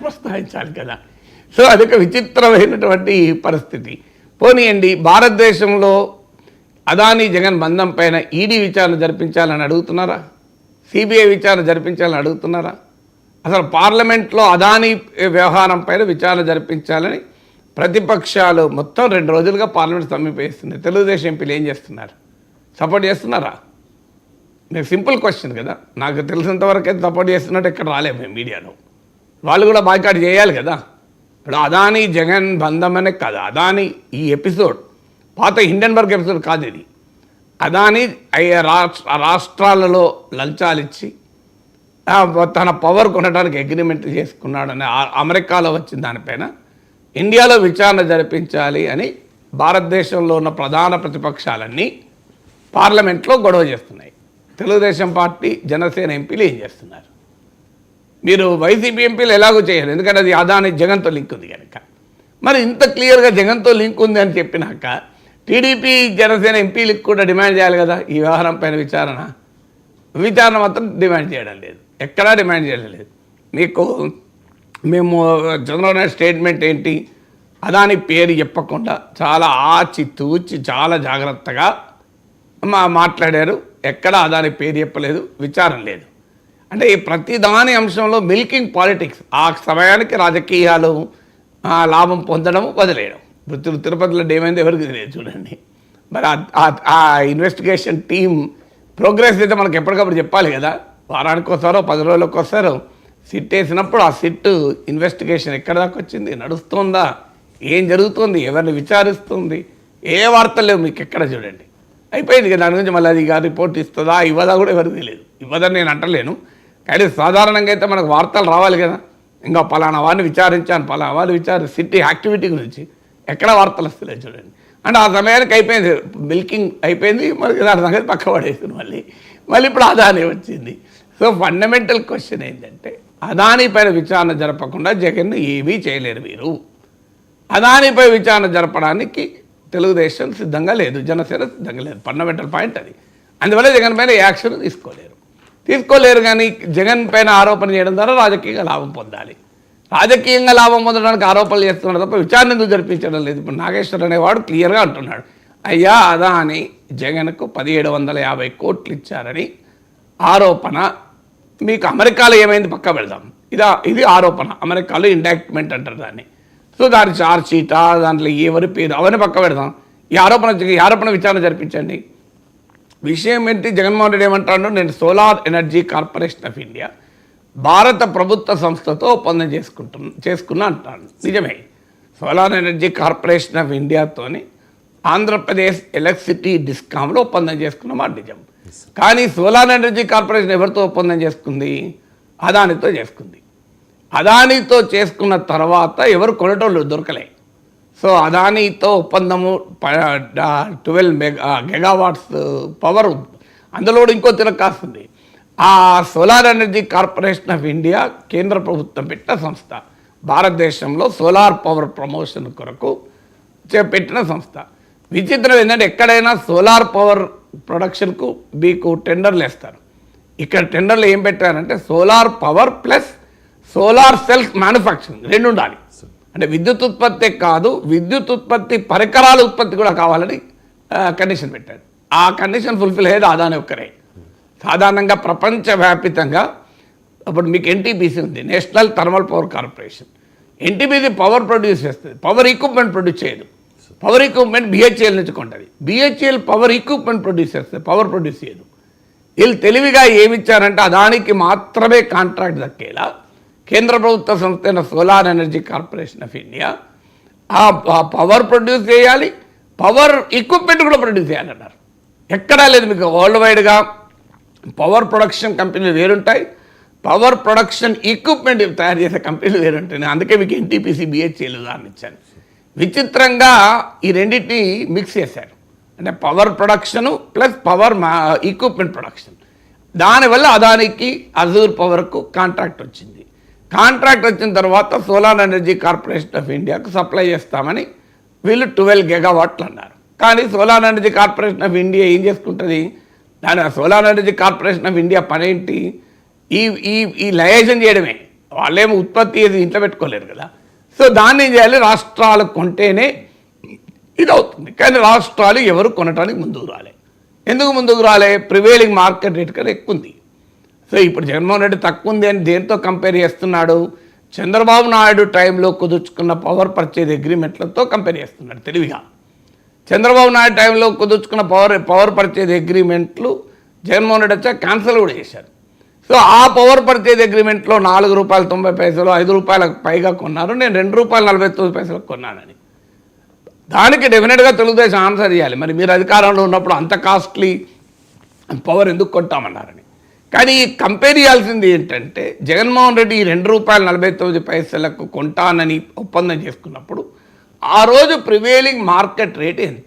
ప్రస్తావించాలి కదా. సో అదొక విచిత్రమైనటువంటి పరిస్థితి. పోనీయండి, భారతదేశంలో అదానీ జగన్ బంధం పైన ఈడీ విచారణ జరిపించాలని అడుగుతున్నారా? సిబిఐ విచారణ జరిపించాలని అడుగుతున్నారా? అసలు పార్లమెంట్లో అదానీ వ్యవహారం పైన విచారణ జరిపించాలని ప్రతిపక్షాలు మొత్తం 2 రోజులుగా పార్లమెంట్ సమీపిస్తున్నాయి. తెలుగుదేశం ఎంపీలు ఏం చేస్తున్నారు? సపోర్ట్ చేస్తున్నారా? మీకు సింపుల్ క్వశ్చన్ కదా. నాకు తెలిసినంతవరకు అయితే సపోర్ట్ చేస్తున్నట్టు ఎక్కడ రాలేము మేము మీడియాలో. వాళ్ళు కూడా బాయ్కాట్ చేయాలి కదా. ఇప్పుడు అదానీ జగన్ బంధం అనే కాదు, అదానీ ఈ ఎపిసోడ్ పాత హిండెన్బర్గ్ ఎపిసోడ్ కాదు ఇది. అదానీ రాష్ట్రాలలో లంచాలు ఇచ్చి తన పవర్ కొనడానికి అగ్రిమెంట్ చేసుకున్నాడని అమెరికాలో వచ్చిన దానిపైన ఇండియాలో విచారణ జరిపించాలి అని భారతదేశంలో ఉన్న ప్రధాన ప్రతిపక్షాలన్నీ పార్లమెంట్లో గొడవ చేస్తున్నాయి. తెలుగుదేశం పార్టీ, జనసేన ఎంపీలు ఏం చేస్తున్నారు? మీరు వైసీపీ ఎంపీలు ఎలాగో చేయరు, ఎందుకంటే అది అదానీ జగన్తో లింక్ ఉంది కనుక. మరి ఇంత క్లియర్గా జగన్తో లింక్ ఉంది అని చెప్పినాక టీడీపీ, జనసేన ఎంపీలకు కూడా డిమాండ్ చేయాలి కదా ఈ వ్యవహారం పైన విచారణ మాత్రం డిమాండ్ చేయడం లేదు, ఎక్కడా డిమాండ్ చేయడం లేదు. మీకు మేము చంద్రబాబు స్టేట్మెంట్ ఏంటి? అదానీ పేరు చెప్పకుండా చాలా ఆచితూచి చాలా జాగ్రత్తగా మాట్లాడారు. ఎక్కడ అదానీ పేరు చెప్పలేదు, విచారం లేదు. అంటే ఈ ప్రతిదాని అంశంలో మిల్కింగ్ పాలిటిక్స్. ఆ సమయానికి రాజకీయాలు లాభం పొందడం వదిలేయడం. ఇప్పుడు తిరుపతిలో ఏమైంది ఎవరికి తెలియదు చూడండి. మరి ఆ ఇన్వెస్టిగేషన్ టీం ప్రోగ్రెస్ అయితే మనకు ఎప్పటికప్పుడు చెప్పాలి కదా. వారానికి వస్తారో 10 రోజులకు వస్తారో సిట్ వేసినప్పుడు ఆ సిట్ ఇన్వెస్టిగేషన్ ఎక్కడ దాకా వచ్చింది, నడుస్తుందా, ఏం జరుగుతుంది, ఎవరిని విచారిస్తుంది, ఏ వార్తలు లేవు మీకు ఎక్కడ చూడండి. అయిపోయింది కదా. దాని గురించి మళ్ళీ అది రిపోర్ట్ ఇస్తుందా ఇవ్వదా కూడా ఎవరికి తెలియదు. ఇవ్వదని నేను అంటలేను, కానీ సాధారణంగా అయితే మనకు వార్తలు రావాలి కదా. ఇంకా పలానా వాడిని విచారించాను, పలానా వాళ్ళు సిటీ యాక్టివిటీ గురించి ఎక్కడ వార్తలు వస్తలేదు చూడండి. అంటే ఆ సమయానికి అయిపోయింది, మిల్కింగ్ అయిపోయింది. మరి దాని సంగతి పక్క పడేసింది. మళ్ళీ ఇప్పుడు అదానీ వచ్చింది. సో ఫండమెంటల్ క్వశ్చన్ ఏంటంటే అదానీపై విచారణ జరపకుండా జగన్ ఏమీ చేయలేరు మీరు. అదానీపై విచారణ జరపడానికి తెలుగుదేశం సిద్ధంగా లేదు, జనసేన సిద్ధంగా లేదు. ఫండమెంటల్ పాయింట్ అది. అందువల్ల జగన్ పైన యాక్షన్ తీసుకోలేరు. కానీ జగన్ పైన ఆరోపణ చేయడం ద్వారా రాజకీయంగా లాభం పొందాలి. రాజకీయంగా లాభం పొందడానికి ఆరోపణలు చేస్తున్నాడు తప్ప విచారణ ఎందుకు జరిపించడం లేదు. ఇప్పుడు నాగేశ్వర్ అనేవాడు క్లియర్గా అంటున్నాడు, అయ్యా అదానీ జగన్కు 1750 కోట్లు ఇచ్చారని ఆరోపణ. మీకు అమెరికాలో ఏమైంది పక్క పెడదాం, ఇది ఆరోపణ. అమెరికాలో ఇండాక్ట్మెంట్ అంటారు దాన్ని. సో దాని ఛార్జ్ షీటా, దాంట్లో ఎవరి పేరు అవన్నీ పక్క పెడదాం. ఈ ఆరోపణ విచారణ జరిపించండి. విషయం ఏంటి? జగన్మోహన్ రెడ్డి ఏమంటాడు, నేను solar energy corporation of India భారత ప్రభుత్వ సంస్థతో ఒప్పందం చేసుకున్నా అంటాడు. నిజమే, సోలార్ ఎనర్జీ కార్పొరేషన్ ఆఫ్ ఇండియాతోని ఆంధ్రప్రదేశ్ ఎలక్ట్రిసిటీ డిస్కామ్లో ఒప్పందం చేసుకున్న మాట నిజం. కానీ సోలార్ ఎనర్జీ కార్పొరేషన్ ఎవరితో ఒప్పందం చేసుకుంది? అదానీతో చేసుకుంది. అదానీతో చేసుకున్న తర్వాత ఎవరు కొనేటోళ్ళు దొరకలే. సో అదానీతో ఒప్పందము 12 మెగావాట్స్ పవర్, అందులో ఇంకో తిరగకాస్తుంది. ఆ solar energy corporation of India కేంద్ర ప్రభుత్వం పెట్టిన సంస్థ, భారతదేశంలో సోలార్ పవర్ ప్రమోషన్ కొరకు పెట్టిన సంస్థ. విచిత్రం ఏంటంటే ఎక్కడైనా సోలార్ పవర్ ప్రొడక్షన్కు మీకు టెండర్లు వేస్తారు. ఇక్కడ టెండర్లు ఏం పెట్టారంటే solar power plus solar cells manufacturing 2 ఉండాలి. అంటే విద్యుత్ ఉత్పత్తి కాదు, విద్యుత్ ఉత్పత్తి పరికరాల ఉత్పత్తి కూడా కావాలని కండిషన్ పెట్టారు. ఆ కండిషన్ ఫుల్ఫిల్ అయ్యేది అదానీ ఒక్కరే. సాధారణంగా ప్రపంచవ్యాప్తంగా అప్పుడు మీకు ఎన్టీపీసీ ఉంది, national thermal power corporation. NTPC power produce చేస్తుంది, పవర్ ఎక్విప్మెంట్ ప్రొడ్యూస్ చేయదు. పవర్ ఎక్విప్మెంట్ బిహెచ్ఎల్ నుంచి కొంటుంది. బిహెచ్ఎల్ పవర్ ఎక్విప్మెంట్ ప్రొడ్యూస్ చేస్తుంది, పవర్ ప్రొడ్యూస్ చేయదు. వీళ్ళు తెలివిగా ఏమిచ్చారంటే అదానికి మాత్రమే కాంట్రాక్ట్ దక్కేలా కేంద్ర ప్రభుత్వ సంస్థ అయిన solar energy corporation of India ఆ పవర్ ప్రొడ్యూస్ చేయాలి, పవర్ ఎక్విప్మెంట్ కూడా ప్రొడ్యూస్ చేయాలన్నారు. ఎక్కడా లేదు. మీకు వరల్డ్ వైడ్గా పవర్ ప్రొడక్షన్ కంపెనీలు వేరుంటాయి, పవర్ ప్రొడక్షన్ ఎక్విప్మెంట్ తయారు చేసే కంపెనీలు వేరుంటాయి. అందుకే మీకు ఎన్టీపీసీ బిహెచ్ఎల్ ఉదాహరణ ఇచ్చాను. విచిత్రంగా ఈ రెండింటిని మిక్స్ చేశారు. అంటే power production plus power equipment production. దానివల్ల అదానికి అజూర్ పవర్కు కాంట్రాక్ట్ వచ్చింది. కాంట్రాక్ట్ వచ్చిన తర్వాత సోలార్ ఎనర్జీ కార్పొరేషన్ ఆఫ్ ఇండియాకు సప్లై చేస్తామని వీళ్ళు 12 గీగావాట్లు అన్నారు. కానీ solar energy corporation of India ఏం చేసుకుంటుంది? దాని solar energy corporation of India పనేంటి? ఈ లయేజన్ చేయడమే. వాళ్ళేమో ఉత్పత్తి చేసి ఇంట్లో పెట్టుకోలేరు కదా. సో దాన్ని ఏం చేయాలి, రాష్ట్రాలు కొంటేనే ఇది అవుతుంది. కానీ రాష్ట్రాలు ఎవరు కొనడానికి ముందుకు రాలే. ఎందుకు ముందుకు రాలే? ప్రివేలింగ్ మార్కెట్ రేట్ కన్నా ఎక్కువ ఉంది. సో ఇప్పుడు జగన్మోహన్ రెడ్డి తక్కువ ఉంది అని దేంతో కంపేర్ చేస్తున్నాడు? చంద్రబాబు నాయుడు టైంలో కుదుర్చుకున్న పవర్ పర్చేజ్ అగ్రిమెంట్లతో కంపేర్ చేస్తున్నాడు తెలివిగా. చంద్రబాబు నాయుడు టైంలో కుదుర్చుకున్న పవర్ పర్చేజ్ అగ్రిమెంట్లు జగన్మోహన్ రెడ్డి వచ్చా క్యాన్సిల్ కూడా చేశారు. సో ఆ పవర్ పర్చేజ్ అగ్రిమెంట్లో ₹4.90 ₹5 పైగా కొన్నారు, నేను ₹2.49 కొన్నానని. దానికి డెఫినెట్గా తెలుగుదేశం ఆన్సర్ చేయాలి. మరి మీరు అధికారంలో ఉన్నప్పుడు అంత కాస్ట్లీ పవర్ ఎందుకు కొంటామన్నారని. కానీ కంపేర్ చేయాల్సింది ఏంటంటే, జగన్మోహన్ రెడ్డి ₹2.49 కొంటానని ఒప్పందం చేసుకున్నప్పుడు ఆ రోజు ప్రివేలింగ్ మార్కెట్ రేట్ ఎంత?